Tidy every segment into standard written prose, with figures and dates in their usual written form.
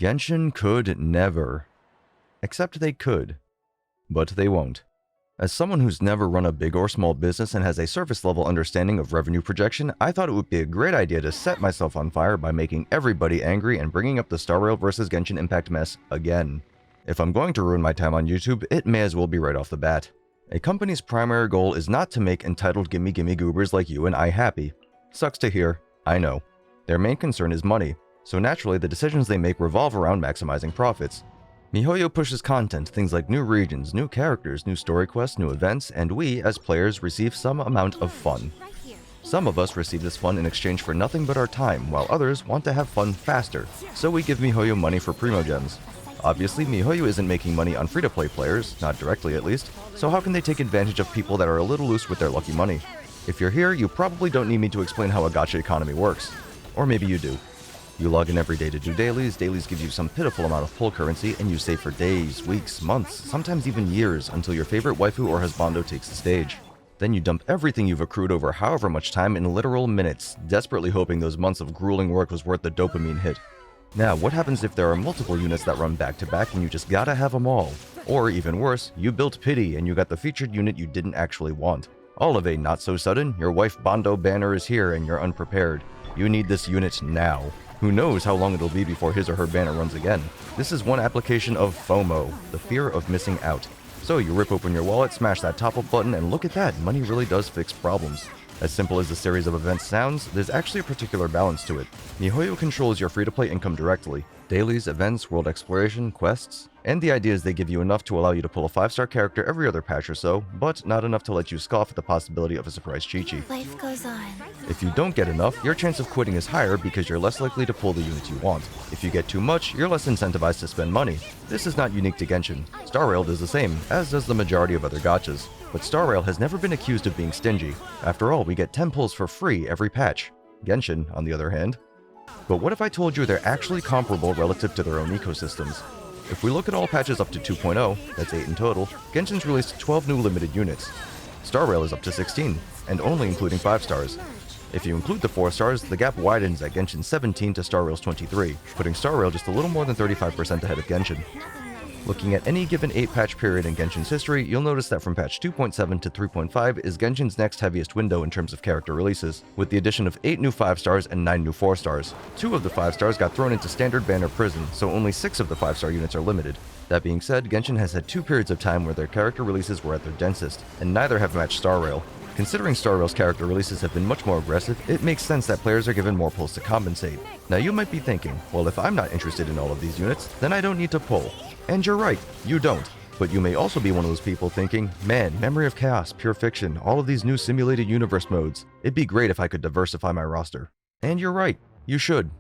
Genshin could never. Except they could. But they won't. As someone who's never run a big or small business and has a surface level understanding of revenue projection, I thought it would be a great idea to set myself on fire by making everybody angry and bringing up the Star Rail vs Genshin Impact mess again. If I'm going to ruin my time on YouTube, it may as well be right off the bat. A company's primary goal is not to make entitled gimme goobers like you and I happy. Sucks to hear, I know. Their main concern is money, so naturally the decisions they make revolve around maximizing profits. MiHoYo pushes content, things like new regions, new characters, new story quests, new events, and we, as players, receive some amount of fun. Some of us receive this fun in exchange for nothing but our time, while others want to have fun faster, so we give MiHoYo money for Primogems. Obviously, MiHoYo isn't making money on free-to-play players, not directly at least, so how can they take advantage of people that are a little loose with their lucky money? If you're here, you probably don't need me to explain how a gacha economy works. Or maybe you do. You log in every day to do dailies gives you some pitiful amount of pull currency, and you save for days, weeks, months, sometimes even years until your favorite waifu or husbando takes the stage. Then you dump everything you've accrued over however much time in literal minutes, desperately hoping those months of grueling work was worth the dopamine hit. Now, what happens if there are multiple units that run back to back and you just gotta have them all? Or even worse, you built pity and you got the featured unit you didn't actually want. All of a not so sudden, your wife Bondo banner is here and you're unprepared. You need this unit now. Who knows how long it'll be before his or her banner runs again. This is one application of FOMO, the fear of missing out. So you rip open your wallet, smash that top up button, and look at that, money really does fix problems. As simple as the series of events sounds, there's actually a particular balance to it. MiHoYo controls your free-to-play income directly. Dailies, events, world exploration, quests, and the idea is they give you enough to allow you to pull a 5-star character every other patch or so, but not enough to let you scoff at the possibility of a surprise Chichi. Life goes on. If you don't get enough, your chance of quitting is higher because you're less likely to pull the units you want. If you get too much, you're less incentivized to spend money. This is not unique to Genshin. Star Rail does the same, as does the majority of other gachas. But Star Rail has never been accused of being stingy. After all, we get 10 pulls for free every patch. Genshin, on the other hand. But what if I told you they're actually comparable relative to their own ecosystems? If we look at all patches up to 2.0, that's 8 in total, Genshin's released 12 new limited units. Star Rail is up to 16, and only including 5 stars. If you include the 4 stars, the gap widens at Genshin's 17 to Star Rail's 23, putting Star Rail just a little more than 35% ahead of Genshin. Looking at any given 8-patch period in Genshin's history, you'll notice that from patch 2.7 to 3.5 is Genshin's next heaviest window in terms of character releases, with the addition of 8 new 5 stars and 9 new 4 stars. 2 of the 5 stars got thrown into standard banner prison, so only 6 of the 5-star units are limited. That being said, Genshin has had 2 periods of time where their character releases were at their densest, and neither have matched Star Rail. Considering Star Rail's character releases have been much more aggressive, it makes sense that players are given more pulls to compensate. Now you might be thinking, well, if I'm not interested in all of these units, then I don't need to pull. And you're right, you don't. But you may also be one of those people thinking, man, Memory of Chaos, Pure Fiction, all of these new simulated universe modes. It'd be great if I could diversify my roster. And you're right, you should.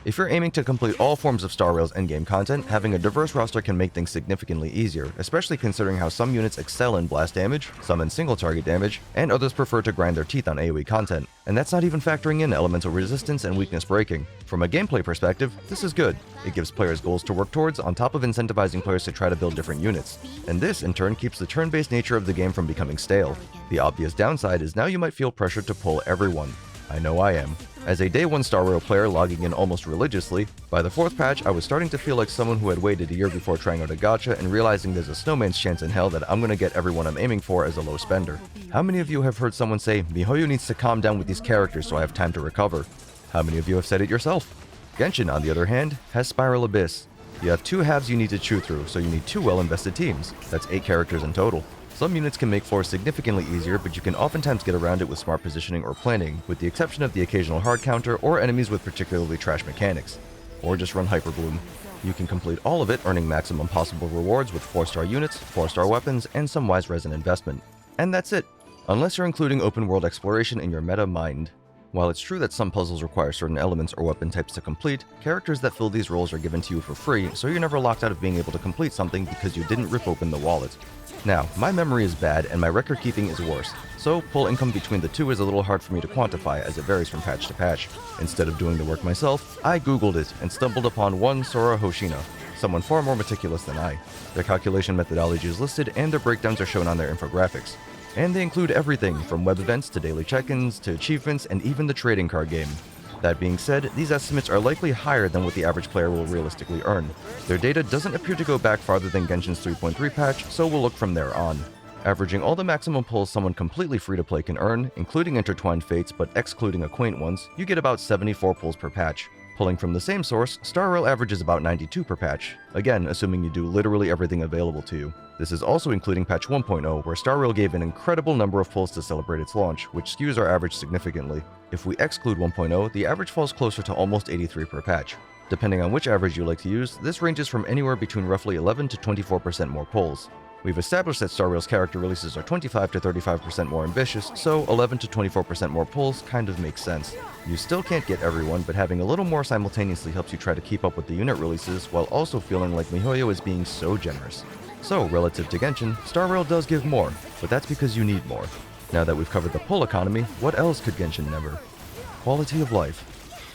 If you're aiming to complete all forms of Star Rail's endgame content, having a diverse roster can make things significantly easier, especially considering how some units excel in blast damage, some in single target damage, and others prefer to grind their teeth on AoE content. And that's not even factoring in elemental resistance and weakness breaking. From a gameplay perspective, this is good. It gives players goals to work towards on top of incentivizing players to try to build different units. And this, in turn, keeps the turn-based nature of the game from becoming stale. The obvious downside is now you might feel pressured to pull everyone. I know I am. As a day 1 Star Rail player logging in almost religiously, by the 4th patch I was starting to feel like someone who had waited a year before trying out a gacha and realizing there's a snowman's chance in hell that I'm gonna get everyone I'm aiming for as a low spender. How many of you have heard someone say, MiHoYo needs to calm down with these characters so I have time to recover? How many of you have said it yourself? Genshin, on the other hand, has Spiral Abyss. You have 2 halves you need to chew through, so you need 2 well-invested teams. That's 8 characters in total. Some units can make floors significantly easier, but you can oftentimes get around it with smart positioning or planning, with the exception of the occasional hard counter or enemies with particularly trash mechanics. Or just run Hyperbloom. You can complete all of it, earning maximum possible rewards with 4-star units, 4-star weapons, and some wise resin investment. And that's it, unless you're including open world exploration in your meta mind. While it's true that some puzzles require certain elements or weapon types to complete, characters that fill these roles are given to you for free, so you're never locked out of being able to complete something because you didn't rip open the wallet. Now, my memory is bad and my record keeping is worse, so pull income between the two is a little hard for me to quantify as it varies from patch to patch. Instead of doing the work myself, I googled it and stumbled upon one SoraHoshina, someone far more meticulous than I. Their calculation methodology is listed and their breakdowns are shown on their infographics. And they include everything from web events to daily check-ins to achievements and even the trading card game. That being said, these estimates are likely higher than what the average player will realistically earn. Their data doesn't appear to go back farther than Genshin's 3.3 patch, so we'll look from there on. Averaging all the maximum pulls someone completely free-to-play can earn, including intertwined fates but excluding a quaint ones, you get about 74 pulls per patch. Pulling from the same source, Star Rail averages about 92 per patch, again assuming you do literally everything available to you. This is also including patch 1.0, where Star Rail gave an incredible number of pulls to celebrate its launch, which skews our average significantly. If we exclude 1.0, the average falls closer to almost 83 per patch. Depending on which average you like to use, this ranges from anywhere between roughly 11 to 24% more pulls. We've established that Star Rail's character releases are 25 to 35% more ambitious, so 11 to 24% more pulls kind of makes sense. You still can't get everyone, but having a little more simultaneously helps you try to keep up with the unit releases while also feeling like MiHoYo is being so generous. So, relative to Genshin, Star Rail does give more, but that's because you need more. Now that we've covered the pull economy, what else could Genshin never? Quality of life.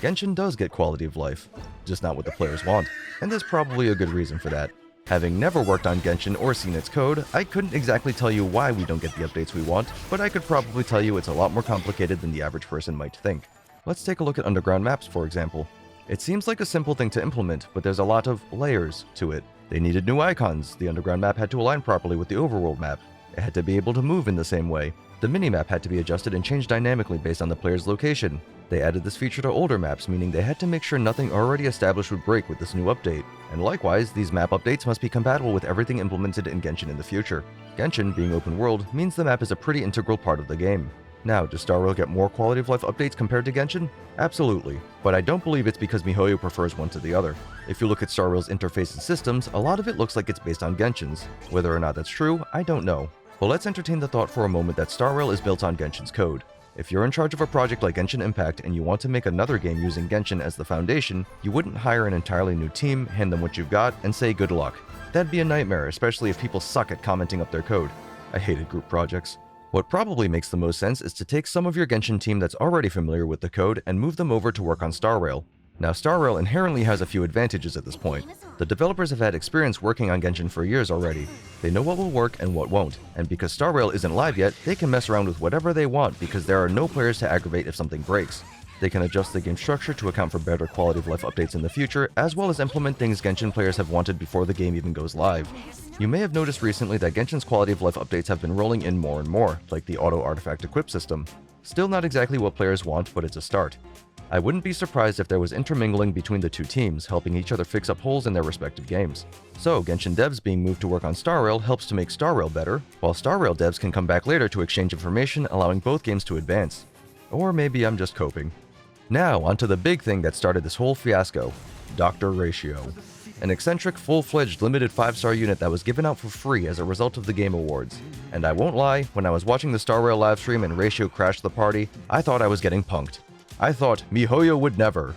Genshin does get quality of life, just not what the players want, and there's probably a good reason for that. Having never worked on Genshin or seen its code, I couldn't exactly tell you why we don't get the updates we want, but I could probably tell you it's a lot more complicated than the average person might think. Let's take a look at underground maps, for example. It seems like a simple thing to implement, but there's a lot of layers to it. They needed new icons, the underground map had to align properly with the overworld map. It had to be able to move in the same way. The minimap had to be adjusted and changed dynamically based on the player's location. They added this feature to older maps, meaning they had to make sure nothing already established would break with this new update. And likewise, these map updates must be compatible with everything implemented in Genshin in the future. Genshin, being open world, means the map is a pretty integral part of the game. Now, does Star Rail get more quality of life updates compared to Genshin? Absolutely, but I don't believe it's because MiHoYo prefers one to the other. If you look at Star Rail's interface and systems, a lot of it looks like it's based on Genshin's. Whether or not that's true, I don't know. But let's entertain the thought for a moment that Star Rail is built on Genshin's code. If you're in charge of a project like Genshin Impact and you want to make another game using Genshin as the foundation, you wouldn't hire an entirely new team, hand them what you've got, and say good luck. That'd be a nightmare, especially if people suck at commenting up their code. I hated group projects. What probably makes the most sense is to take some of your Genshin team that's already familiar with the code and move them over to work on Star Rail. Now, Star Rail inherently has a few advantages at this point. The developers have had experience working on Genshin for years already. They know what will work and what won't, and because Star Rail isn't live yet, they can mess around with whatever they want because there are no players to aggravate if something breaks. They can adjust the game structure to account for better quality of life updates in the future, as well as implement things Genshin players have wanted before the game even goes live. You may have noticed recently that Genshin's quality of life updates have been rolling in more and more, like the auto artifact equip system. Still not exactly what players want, but it's a start. I wouldn't be surprised if there was intermingling between the two teams, helping each other fix up holes in their respective games. So, Genshin devs being moved to work on Star Rail helps to make Star Rail better, while Star Rail devs can come back later to exchange information, allowing both games to advance. Or maybe I'm just coping. Now, onto the big thing that started this whole fiasco, Dr. Ratio. An eccentric, full-fledged limited 5-star unit that was given out for free as a result of the Game Awards. And I won't lie, when I was watching the Star Rail livestream and Ratio crashed the party, I thought I was getting punked. I thought MiHoYo would never.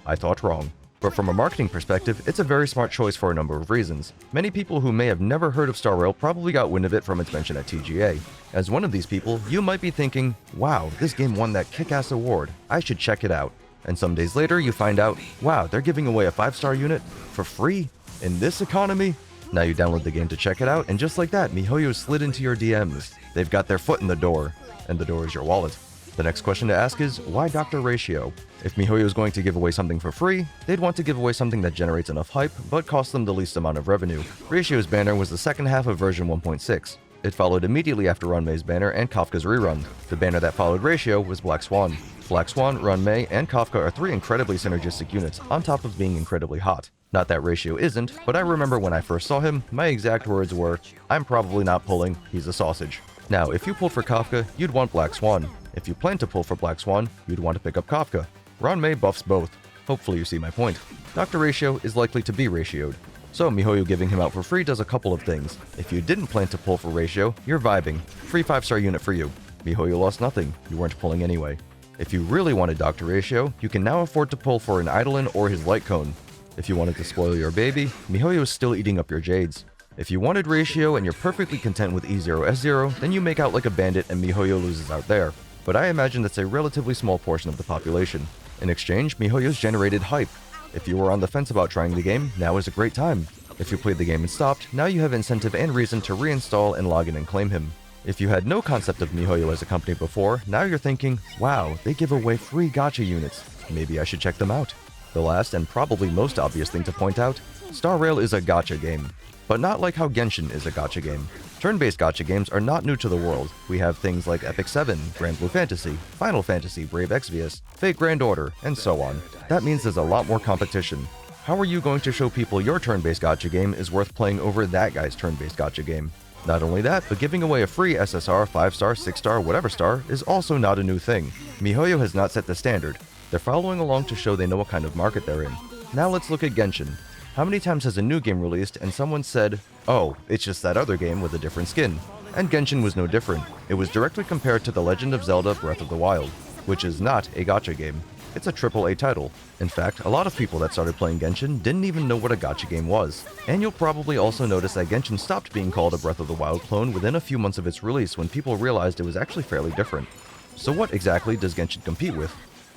I thought wrong. But from a marketing perspective, it's a very smart choice for a number of reasons. Many people who may have never heard of Star Rail probably got wind of it from its mention at TGA. As one of these people, you might be thinking, wow, this game won that kick-ass award, I should check it out. And some days later, you find out, wow, they're giving away a 5-star unit for free? In this economy? Now you download the game to check it out, and just like that, MiHoYo slid into your DMs. They've got their foot in the door, and the door is your wallet. The next question to ask is, why Dr. Ratio? If MiHoYo is going to give away something for free, they'd want to give away something that generates enough hype, but costs them the least amount of revenue. Ratio's banner was the second half of version 1.6. It followed immediately after Runmay's banner and Kafka's rerun. The banner that followed Ratio was Black Swan. Black Swan, Runmay, and Kafka are three incredibly synergistic units, on top of being incredibly hot. Not that Ratio isn't, but I remember when I first saw him, my exact words were, I'm probably not pulling, he's a sausage. Now, if you pulled for Kafka, you'd want Black Swan. If you plan to pull for Black Swan, you'd want to pick up Kafka. Runmay buffs both. Hopefully you see my point. Dr. Ratio is likely to be ratioed. So MiHoYo giving him out for free does a couple of things. If you didn't plan to pull for Ratio, you're vibing. Free 5-star unit for you. MiHoYo lost nothing. You weren't pulling anyway. If you really wanted Dr. Ratio, you can now afford to pull for an Eidolon or his Light Cone. If you wanted to spoil your baby, MiHoYo is still eating up your Jades. If you wanted Ratio and you're perfectly content with E0 S0, then you make out like a bandit and MiHoYo loses out there. But I imagine that's a relatively small portion of the population. In exchange, MiHoYo's generated hype. If you were on the fence about trying the game, now is a great time. If you played the game and stopped, now you have incentive and reason to reinstall and log in and claim him. If you had no concept of MiHoYo as a company before, now you're thinking, wow, they give away free gacha units. maybe I should check them out. The last and probably most obvious thing to point out, Star Rail is a gacha game. But not like how Genshin is a gacha game. Turn-based gacha games are not new to the world. We have things like Epic 7, Grand Blue Fantasy, Final Fantasy, Brave Exvius, Fate Grand Order, and so on. That means there's a lot more competition. How are you going to show people your turn-based gacha game is worth playing over that guy's turn-based gacha game? Not only that, but giving away a free SSR, 5-star, 6-star, whatever star is also not a new thing. MiHoYo has not set the standard. They're following along to show they know what kind of market they're in. Now let's look at Genshin. How many times has a new game released and someone said, "Oh, it's just that other game with a different skin"? And Genshin was no different. It was directly compared to The Legend of Zelda Breath of the Wild, which is not a gacha game. It's a AAA title. In fact, a lot of people that started playing Genshin didn't even know what a gacha game was. And you'll probably also notice that Genshin stopped being called a Breath of the Wild clone within a few months of its release when people realized it was actually fairly different. So what exactly does Genshin compete with?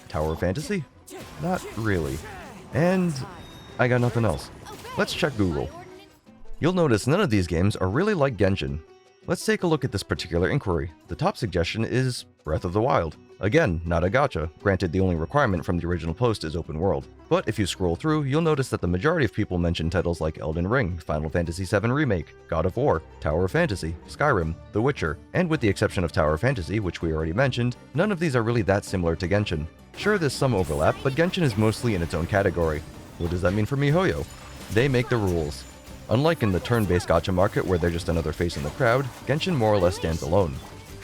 Tower of Fantasy? Not really. And I got nothing else. Let's check Google. You'll notice none of these games are really like Genshin. Let's take a look at this particular inquiry. The top suggestion is Breath of the Wild. Again, not a gacha. Granted, the only requirement from the original post is open world. But if you scroll through, you'll notice that the majority of people mention titles like Elden Ring, Final Fantasy VII Remake, God of War, Tower of Fantasy, Skyrim, The Witcher, and with the exception of Tower of Fantasy, which we already mentioned, none of these are really that similar to Genshin. Sure, there's some overlap, but Genshin is mostly in its own category. What does that mean for MiHoYo? They make the rules. Unlike in the turn-based gacha market where they're just another face in the crowd, Genshin more or less stands alone.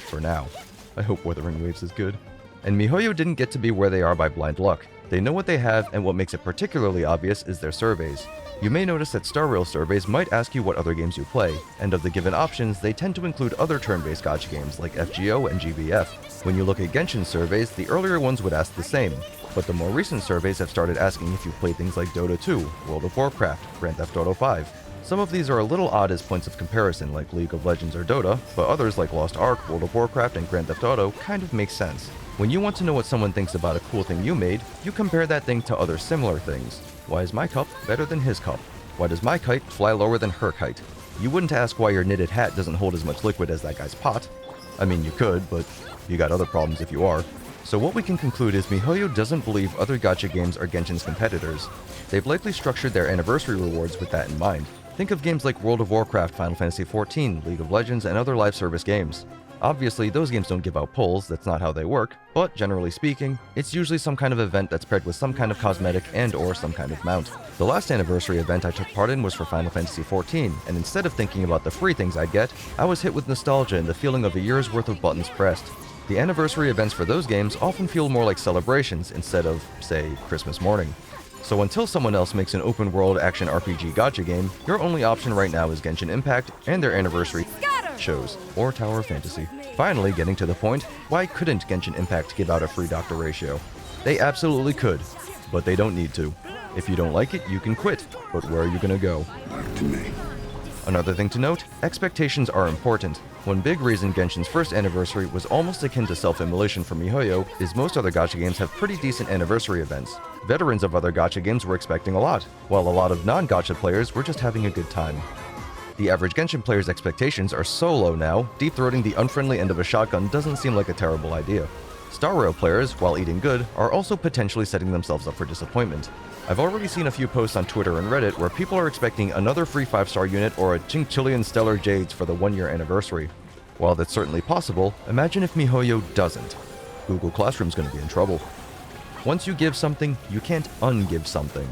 For now. I hope Wuthering Waves is good. And MiHoYo didn't get to be where they are by blind luck. They know what they have, and what makes it particularly obvious is their surveys. You may notice that Star Rail surveys might ask you what other games you play, and of the given options, they tend to include other turn-based gacha games like FGO and GBF. When you look at Genshin surveys, the earlier ones would ask the same, but the more recent surveys have started asking if you've played things like Dota 2, World of Warcraft, Grand Theft Auto 5. Some of these are a little odd as points of comparison like League of Legends or Dota, but others like Lost Ark, World of Warcraft, and Grand Theft Auto kind of make sense. When you want to know what someone thinks about a cool thing you made, you compare that thing to other similar things. Why is my cup better than his cup? Why does my kite fly lower than her kite? You wouldn't ask why your knitted hat doesn't hold as much liquid as that guy's pot. I mean, you could, but you got other problems if you are. So what we can conclude is MiHoYo doesn't believe other gacha games are Genshin's competitors. They've likely structured their anniversary rewards with that in mind. Think of games like World of Warcraft, Final Fantasy XIV, League of Legends, and other live service games. Obviously, those games don't give out pulls, that's not how they work, but generally speaking, it's usually some kind of event that's paired with some kind of cosmetic and/or some kind of mount. The last anniversary event I took part in was for Final Fantasy XIV, and instead of thinking about the free things I'd get, I was hit with nostalgia and the feeling of a year's worth of buttons pressed. The anniversary events for those games often feel more like celebrations instead of, say, Christmas morning. So until someone else makes an open-world action RPG gacha game, your only option right now is Genshin Impact and their anniversary shows, or Tower of Fantasy. Finally, getting to the point, why couldn't Genshin Impact give out a free Doctor ratio? They absolutely could, but they don't need to. If you don't like it, you can quit, but where are you gonna go? Back to me. Another thing to note, expectations are important. One big reason Genshin's first anniversary was almost akin to self-immolation for MiHoYo is most other gacha games have pretty decent anniversary events. Veterans of other gacha games were expecting a lot, while a lot of non-gacha players were just having a good time. The average Genshin player's expectations are so low now, deep-throating the unfriendly end of a shotgun doesn't seem like a terrible idea. Star Rail players, while eating good, are also potentially setting themselves up for disappointment. I've already seen a few posts on Twitter and Reddit where people are expecting another free 5-star unit or a Chinchillian Stellar Jades for the 1-year anniversary. While that's certainly possible, imagine if MiHoYo doesn't. Google Classroom's gonna be in trouble. Once you give something, you can't ungive something.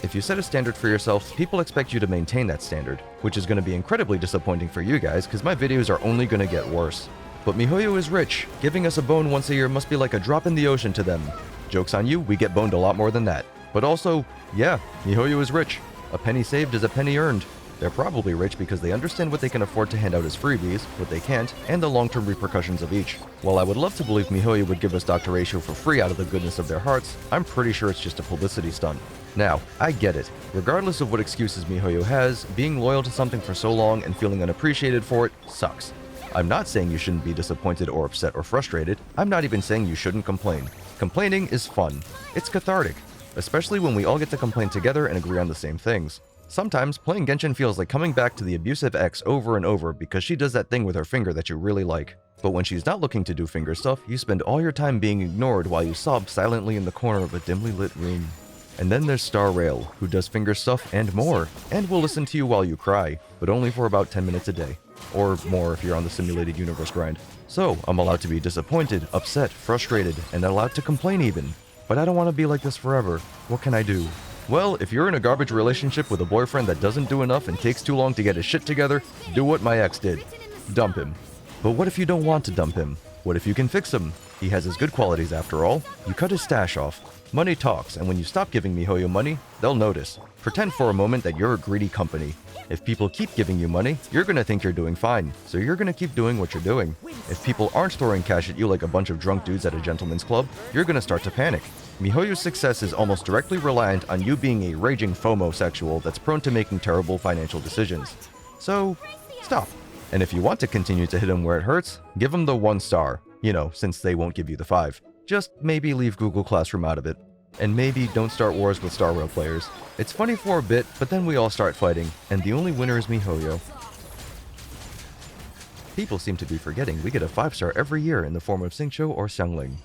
If you set a standard for yourself, people expect you to maintain that standard, which is gonna be incredibly disappointing for you guys because my videos are only gonna get worse. But MiHoYo is rich. Giving us a bone once a year must be like a drop in the ocean to them. Joke's on you, we get boned a lot more than that. But also, yeah, MiHoYo is rich. A penny saved is a penny earned. They're probably rich because they understand what they can afford to hand out as freebies, what they can't, and the long-term repercussions of each. While I would love to believe MiHoYo would give us Doctor Ratio for free out of the goodness of their hearts, I'm pretty sure it's just a publicity stunt. Now, I get it. Regardless of what excuses MiHoYo has, being loyal to something for so long and feeling unappreciated for it sucks. I'm not saying you shouldn't be disappointed or upset or frustrated. I'm not even saying you shouldn't complain. Complaining is fun. It's cathartic. Especially when we all get to complain together and agree on the same things. Sometimes, playing Genshin feels like coming back to the Abusive Ex over and over because she does that thing with her finger that you really like. But when she's not looking to do finger stuff, you spend all your time being ignored while you sob silently in the corner of a dimly lit room. And then there's Star Rail, who does finger stuff and more, and will listen to you while you cry, but only for about 10 minutes a day. Or more if you're on the simulated universe grind. So, I'm allowed to be disappointed, upset, frustrated, and allowed to complain even. But I don't want to be like this forever. What can I do? Well, if you're in a garbage relationship with a boyfriend that doesn't do enough and takes too long to get his shit together, do what my ex did. Dump him. But what if you don't want to dump him? What if you can fix him? He has his good qualities after all. You cut his stash off. Money talks, and when you stop giving MiHoYo money, they'll notice. Pretend for a moment that you're a greedy company. If people keep giving you money, you're gonna think you're doing fine, so you're gonna keep doing what you're doing. If people aren't throwing cash at you like a bunch of drunk dudes at a gentleman's club, you're gonna start to panic. MiHoYo's success is almost directly reliant on you being a raging FOMO-sexual that's prone to making terrible financial decisions. So, stop. And if you want to continue to hit him where it hurts, give him the 1 star. You know, since they won't give you the 5. Just maybe leave Google Classroom out of it. And maybe don't start wars with Star Rail players. It's funny for a bit, but then we all start fighting, and the only winner is MiHoYo. People seem to be forgetting we get a 5-star every year in the form of Xingqiu or Xiangling.